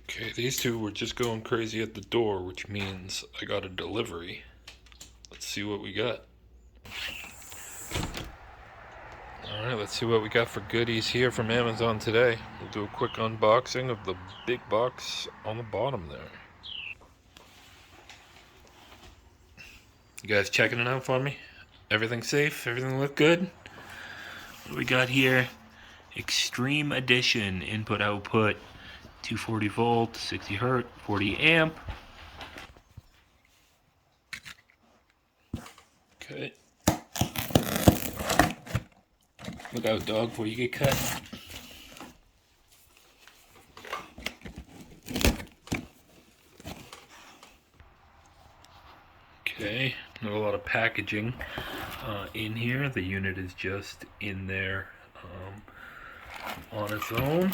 Okay, these two were just going crazy at the door, which means I got a delivery. Let's see what we got. Alright, let's see what we got for goodies here from Amazon today. We'll do a quick unboxing of the big box on the bottom there. You guys checking it out for me? Everything safe? Everything look good? What do we got here? Extreme Edition input output 240 volt, 60 hertz, 40 amp. Okay. Look out, dog, before you get cut. Okay, not a lot of packaging in here. The unit is just in there on its own.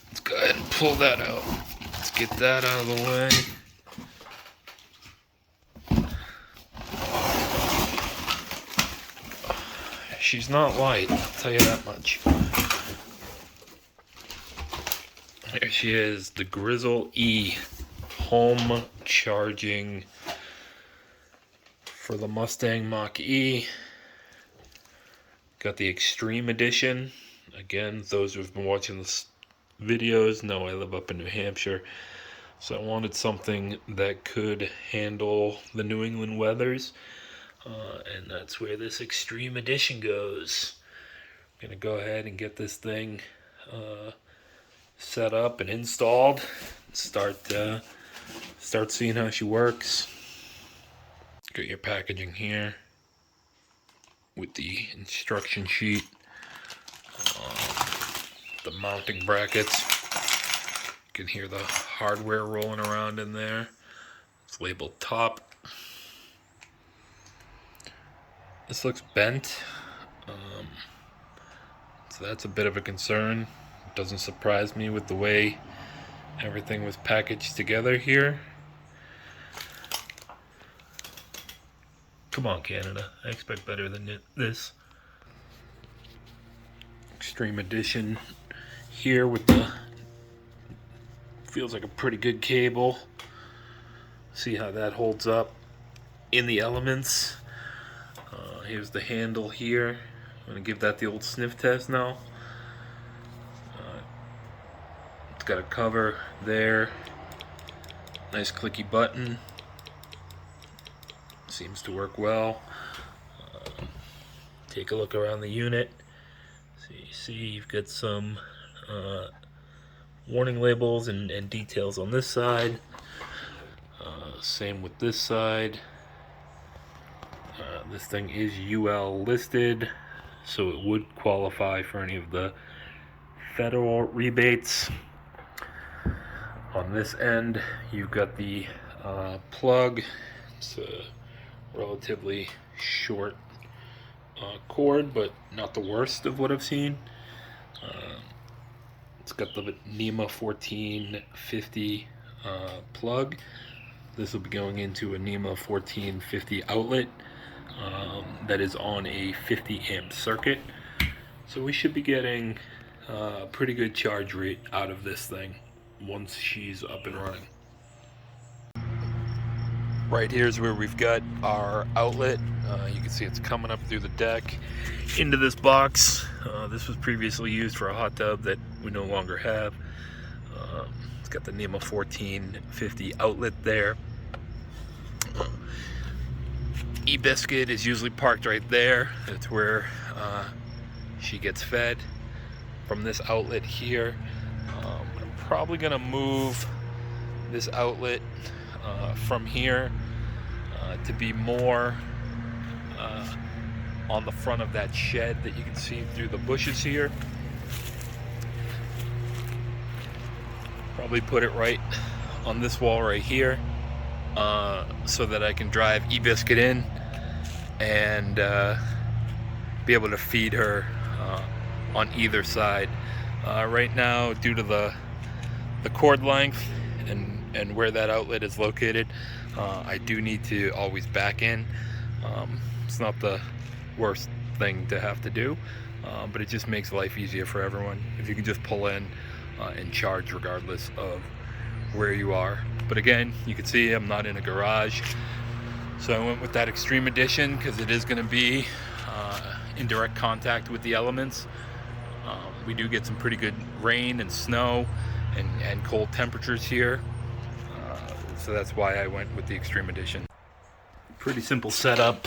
Let's go ahead and pull that out. Let's get that out of the way. She's not light, I'll tell you that much. There she is, the Grizzl-E home charging for the Mustang Mach-E. Got the Extreme Edition. Again, those who've been watching the videos know I live up in New Hampshire, so I wanted something that could handle the New England weathers. And that's where this Extreme Edition goes. I'm gonna go ahead and get this thing set up and installed. Start seeing how she works. Got your packaging here with the instruction sheet, the mounting brackets. You can hear the hardware rolling around in there. It's labeled top. This looks bent, so that's a bit of a concern. It doesn't surprise me with the way everything was packaged together here. Come on, Canada, I expect better than this. Extreme Edition here with the, feels like a pretty good cable. See how that holds up in the elements. Here's the handle here. I'm going to give that the old sniff test now. It's got a cover there. Nice clicky button. Seems to work well. Take a look around the unit. So you see you've got some warning labels and details on this side. Same with this side. This thing is UL listed, so it would qualify for any of the federal rebates. On this end, you've got the plug. It's a relatively short cord, but not the worst of what I've seen. It's got the NEMA 1450 plug. This will be going into a NEMA 1450 outlet. That is on a 50 amp circuit, so we should be getting a pretty good charge rate out of this thing once she's up and running. Right here is where we've got our outlet. You can see it's coming up through the deck into this box. This was previously used for a hot tub that we no longer have. It's got the NEMA 1450 outlet there. E-biscuit is usually parked right there. That's where she gets fed from this outlet here. I'm probably gonna move this outlet from here to be more on the front of that shed that you can see through the bushes here. Probably put it right on this wall right here. So that I can drive E-biscuit in and be able to feed her on either side. Right now, due to the cord length and where that outlet is located, I do need to always back in. It's not the worst thing to have to do, but it just makes life easier for everyone if you can just pull in and charge regardless of where you are. But again, you can see I'm not in a garage, so I went with that Extreme Edition because it is going to be in direct contact with the elements. We do get some pretty good rain and snow and cold temperatures here, so that's why I went with the Extreme Edition. Pretty simple setup.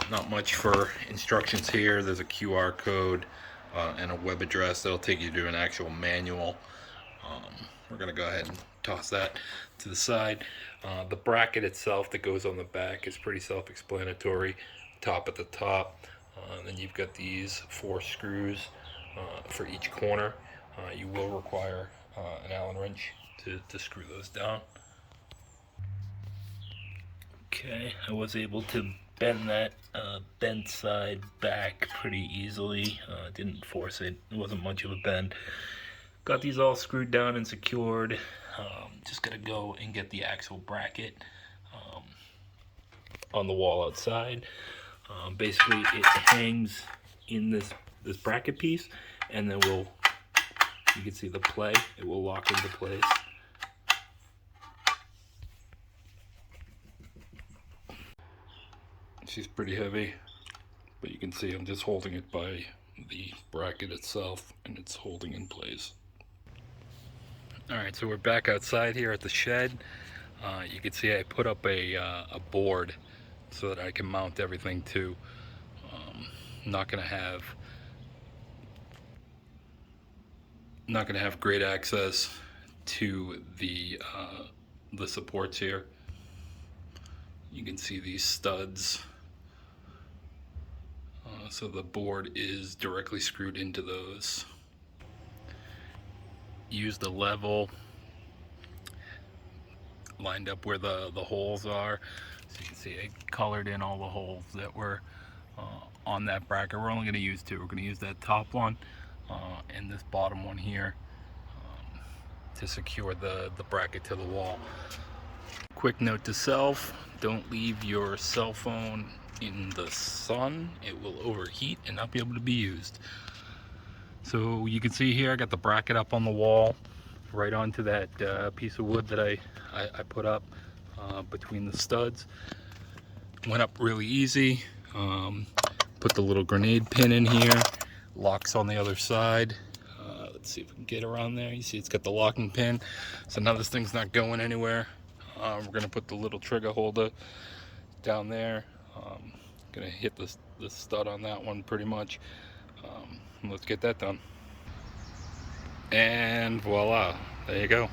Not much for instructions here. There's a QR code and a web address that'll take you to an actual manual. We're gonna go ahead and toss that to the side. The bracket itself that goes on the back is pretty self-explanatory. Top at the top. Then you've got these 4 screws for each corner. You will require an Allen wrench to screw those down. Okay, I was able to bend that bent side back pretty easily. Didn't force it. It wasn't much of a bend. Got these all screwed down and secured. Just gotta go and get the actual bracket on the wall outside. Basically, it hangs in this bracket piece, and then you can see the play. It will lock into place. She's pretty heavy, but you can see I'm just holding it by the bracket itself, and it's holding in place. Alright, so we're back outside here at the shed. You can see I put up a board so that I can mount everything to. Not gonna have great access to the supports here. You can see these studs. So the board is directly screwed into those. Use the level lined up where the holes are. So you can see I colored in all the holes that were on that bracket. We're only going to use 2. We're going to use that top one and this bottom one here to secure the bracket to the wall. Quick note to self, don't leave your cell phone in the sun. It will overheat and not be able to be used. So you can see here I got the bracket up on the wall right onto that piece of wood that I put up between the studs. Went up really easy. Put the little grenade pin in here. Locks on the other side. Let's see if we can get around there. You see it's got the locking pin. So now this thing's not going anywhere. We're going to put the little trigger holder down there. Going to hit the stud on that one pretty much. Let's get that done. And voila, there you go.